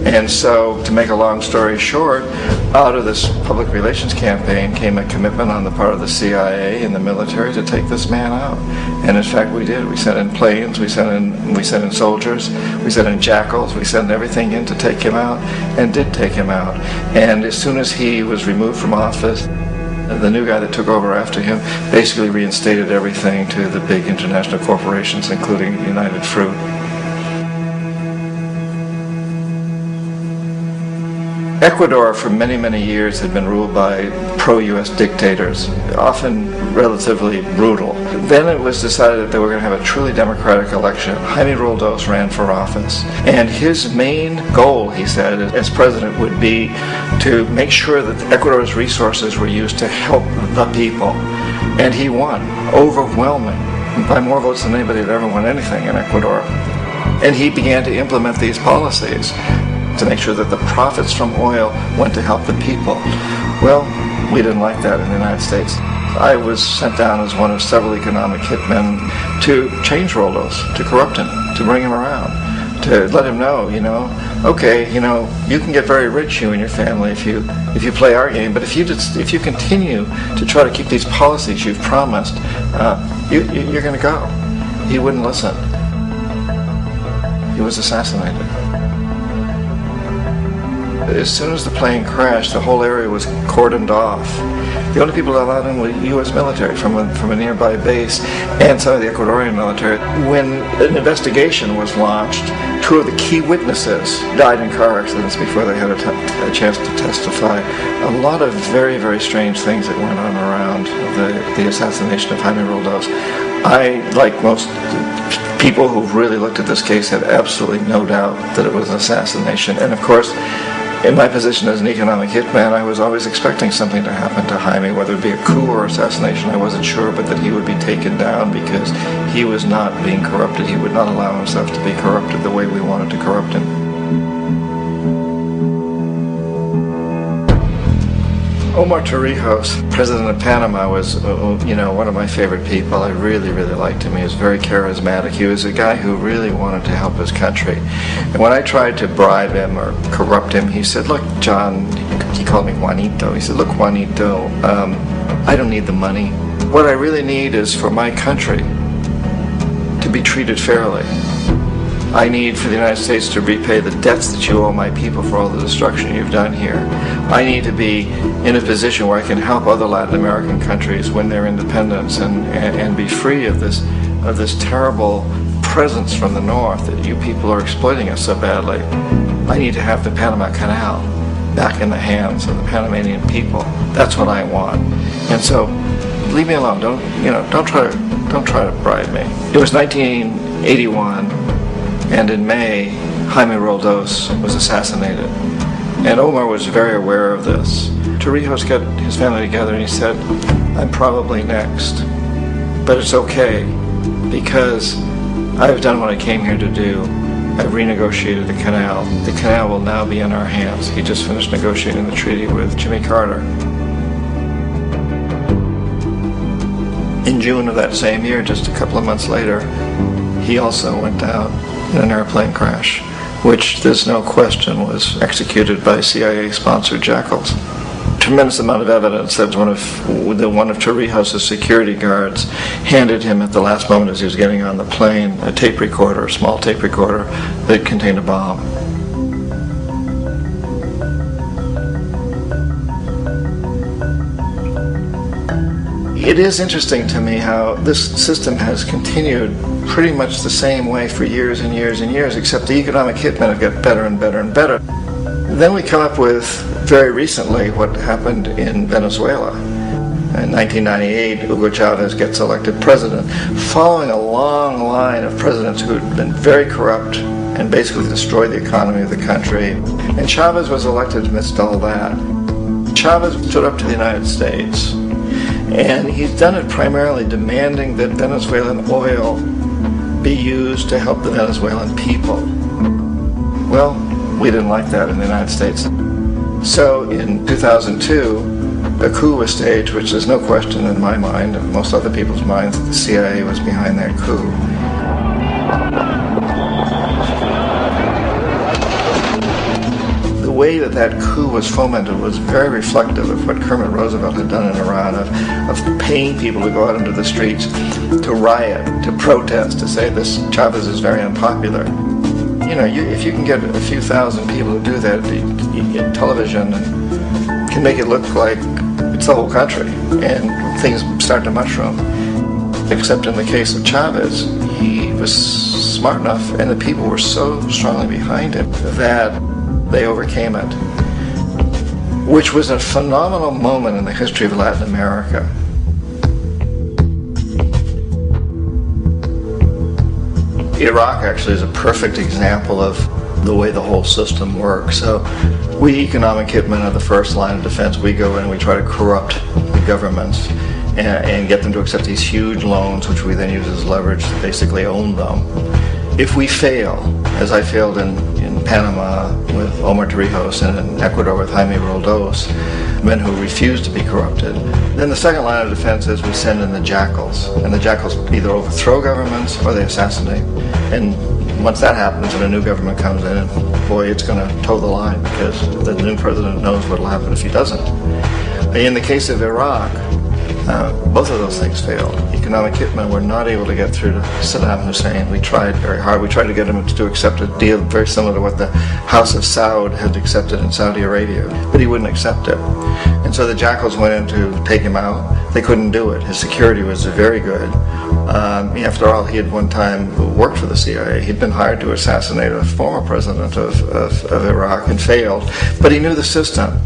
And so, to make a long story short, out of this public relations campaign came a commitment on the part of the CIA and the military to take this man out. And in fact, we did. We sent in planes, we sent in soldiers, we sent in jackals, we sent everything in to take him out, and did take him out. And as soon as he was removed from office, the new guy that took over after him basically reinstated everything to the big international corporations, including United Fruit. Ecuador for many, many years had been ruled by pro-U.S. dictators, often relatively brutal. Then it was decided that they were going to have a truly democratic election. Jaime Roldos ran for office, and his main goal, he said, as president would be to make sure that Ecuador's resources were used to help the people. And he won, overwhelming, by more votes than anybody had ever won anything in Ecuador. And he began to implement these policies to make sure that the profits from oil went to help the people. Well, we didn't like that in the United States. I was sent down as one of several economic hitmen to change Roldos, to corrupt him, to bring him around, to let him know, okay, you can get very rich, you and your family, if you play our game, but if you continue to try to keep these policies you've promised, you're going to go. He wouldn't listen. He was assassinated. As soon as the plane crashed, the whole area was cordoned off. The only people allowed in were U.S. military from a nearby base and some of the Ecuadorian military. When an investigation was launched, two of the key witnesses died in car accidents before they had a chance to testify. A lot of very, very strange things that went on around the assassination of Jaime Roldos. I, like most people who've really looked at this case, had absolutely no doubt that it was an assassination. And of course, in my position as an economic hitman, I was always expecting something to happen to Jaime, whether it be a coup or assassination, I wasn't sure, but that he would be taken down because he was not being corrupted. He would not allow himself to be corrupted the way we wanted to corrupt him. Omar Torrijos, president of Panama, was one of my favorite people. I really, really liked him. He was very charismatic. He was a guy who really wanted to help his country. And when I tried to bribe him or corrupt him, he said, look, John, he called me Juanito. He said, look, Juanito, I don't need the money. What I really need is for my country to be treated fairly. I need for the United States to repay the debts that you owe my people for all the destruction you've done here. I need to be in a position where I can help other Latin American countries win their independence and be free of this terrible presence from the north that you people are exploiting us so badly. I need to have the Panama Canal back in the hands of the Panamanian people. That's what I want. And so, leave me alone. Don't try to bribe me. It was 1981. And in May, Jaime Roldos was assassinated. And Omar was very aware of this. Torrijos got his family together and he said, I'm probably next. But it's okay, because I've done what I came here to do. I've renegotiated the canal. The canal will now be in our hands. He just finished negotiating the treaty with Jimmy Carter. In June of that same year, just a couple of months later, he also went down in an airplane crash, which there's no question was executed by CIA-sponsored jackals. Tremendous amount of evidence that one of Torrijos' security guards handed him at the last moment as he was getting on the plane a tape recorder, a small tape recorder that contained a bomb. It is interesting to me how this system has continued pretty much the same way for years and years and years, except the economic hitmen have got better and better and better. Then we come up with, very recently, what happened in Venezuela. In 1998, Hugo Chavez gets elected president, following a long line of presidents who had been very corrupt and basically destroyed the economy of the country. And Chavez was elected amidst all that. Chavez stood up to the United States, and he's done it primarily demanding that Venezuelan oil be used to help the Venezuelan people. Well, we didn't like that in the United States. So in 2002, a coup was staged, which there's no question in my mind and most other people's minds that the CIA was behind that coup. way that that coup was fomented was very reflective of what Kermit Roosevelt had done in Iran, of paying people to go out into the streets, to riot, to protest, to say this Chavez is very unpopular. You know, if you can get a few thousand people to do that in television, and can make it look like it's the whole country, and things start to mushroom. Except in the case of Chavez, he was smart enough, and the people were so strongly behind him that they overcame it, which was a phenomenal moment in the history of Latin America. Iraq actually is a perfect example of the way the whole system works. So we economic hitmen are the first line of defense. We go in and we try to corrupt the governments and get them to accept these huge loans, which we then use as leverage to basically own them. If we fail, as I failed in Panama with Omar Torrijos and in Ecuador with Jaime Roldos, men who refused to be corrupted, then the second line of defense is we send in the jackals. And the jackals either overthrow governments or they assassinate. And once that happens and a new government comes in, and boy, it's going to toe the line, because the new president knows what will happen if he doesn't. In the case of Iraq, both of those things failed. Economic hitmen were not able to get through to Saddam Hussein. We tried very hard. We tried to get him to accept a deal very similar to what the House of Saud had accepted in Saudi Arabia, but he wouldn't accept it. And so the jackals went in to take him out. They couldn't do it. His security was very good. After all, he had one time worked for the CIA. He'd been hired to assassinate a former president of Iraq and failed, but he knew the system.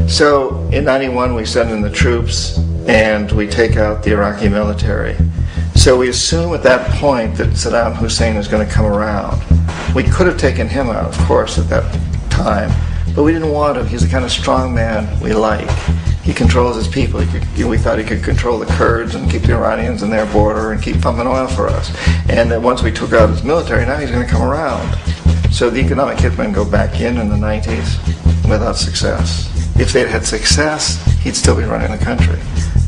So in '91 we send in the troops and we take out the Iraqi military. So we assume at that point that Saddam Hussein is going to come around. We could have taken him out, of course, at that time, but we didn't want him. He's the kind of strong man we like. He controls his people. We thought he could control the Kurds and keep the Iranians in their border and keep pumping oil for us. And that once we took out his military, now he's going to come around. So the economic hitmen go back in the 90s without success. If they'd had success, he'd still be running the country.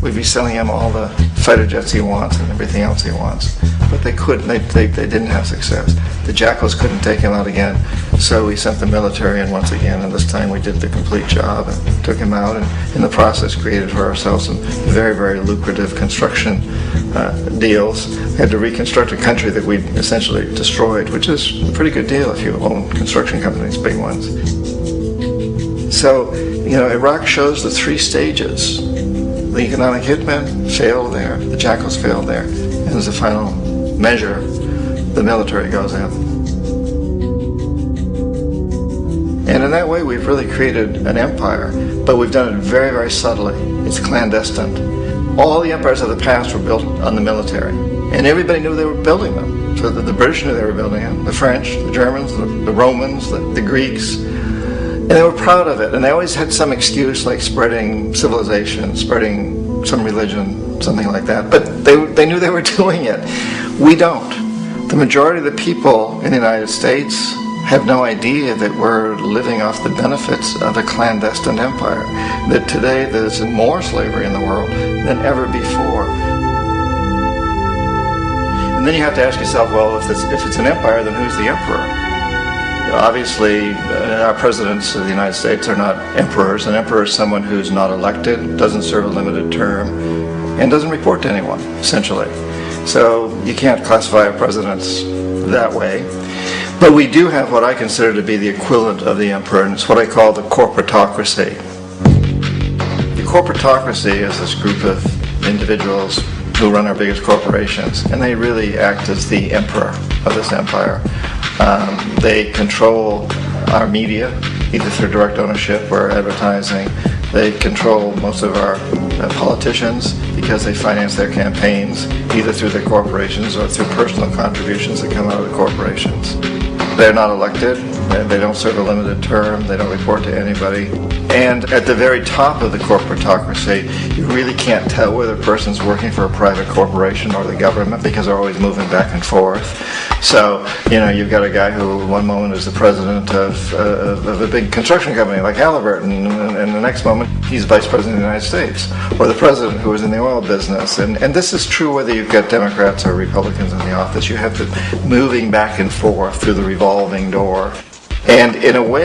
We'd be selling him all the fighter jets he wants and everything else he wants. But they couldn't. They didn't have success. The jackals couldn't take him out again, so we sent the military in once again, and this time we did the complete job and took him out, and in the process created for ourselves some very, very lucrative construction deals. We had to reconstruct a country that we'd essentially destroyed, which is a pretty good deal if you own construction companies, big ones. So, you know, Iraq shows the three stages. The economic hitmen failed there, the jackals failed there, and as a final measure, the military goes in. And in that way, we've really created an empire, but we've done it very, very subtly. It's clandestine. All the empires of the past were built on the military, and everybody knew they were building them. So the British knew they were building them, the French, the Germans, the Romans, the Greeks. And they were proud of it, and they always had some excuse, like spreading civilization, spreading some religion, something like that. But they knew they were doing it. We don't. The majority of the people in the United States have no idea that we're living off the benefits of a clandestine empire. That today there's more slavery in the world than ever before. And then you have to ask yourself, well, if it's an empire, then who's the emperor? Obviously, our presidents of the United States are not emperors. An emperor is someone who's not elected, doesn't serve a limited term, and doesn't report to anyone, essentially. So you can't classify our presidents that way. But we do have what I consider to be the equivalent of the emperor, and it's what I call the corporatocracy. The corporatocracy is this group of individuals who run our biggest corporations, and they really act as the emperor of this empire. They control our media, either through direct ownership or advertising. They control most of our politicians because they finance their campaigns, either through their corporations or through personal contributions that come out of the corporations. They're not elected, they don't serve a limited term, they don't report to anybody. And at the very top of the corporatocracy, you really can't tell whether a person's working for a private corporation or the government because they're always moving back and forth. So, you know, you've got a guy who one moment is the president of a big construction company like Halliburton, and the next moment he's vice president of the United States, or the president who is in the oil business. And this is true whether you've got Democrats or Republicans in the office. You have to moving back and forth through the revolving door. And in a way,